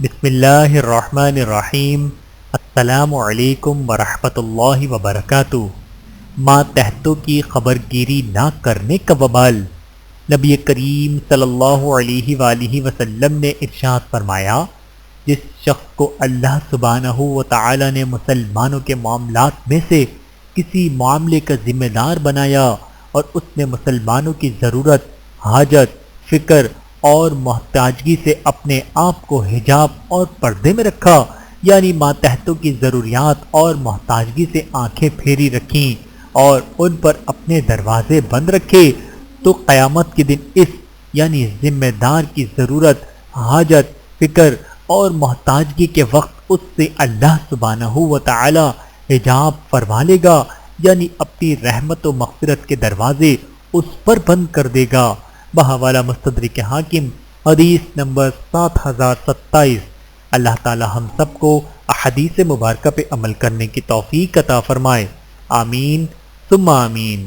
بسم اللہ الرحمن الرحیم۔ السلام علیکم ورحمۃ اللہ وبرکاتہ۔ ماتحتوں کی خبر گیری نہ کرنے کا وبال۔ نبی کریم صلی اللہ علیہ وآلہ وسلم نے ارشاد فرمایا، جس شخص کو اللہ سبحانہ و تعالی نے مسلمانوں کے معاملات میں سے کسی معاملے کا ذمہ دار بنایا اور اس نے مسلمانوں کی ضرورت، حاجت، فکر اور محتاجگی سے اپنے آپ کو حجاب اور پردے میں رکھا، یعنی ماتحتوں کی ضروریات اور محتاجگی سے آنکھیں پھیری رکھیں اور ان پر اپنے دروازے بند رکھے، تو قیامت کے دن اس یعنی ذمہ دار کی ضرورت، حاجت، فکر اور محتاجگی کے وقت اس سے اللہ سبحانہ و تعالی حجاب فرما لے گا، یعنی اپنی رحمت و مغفرت کے دروازے اس پر بند کر دے گا۔ بحوالہ مستدرک حاکم، حدیث نمبر 7027۔ اللہ تعالی ہم سب کو احادیث مبارکہ پہ عمل کرنے کی توفیق عطا فرمائے، آمین ثم آمین۔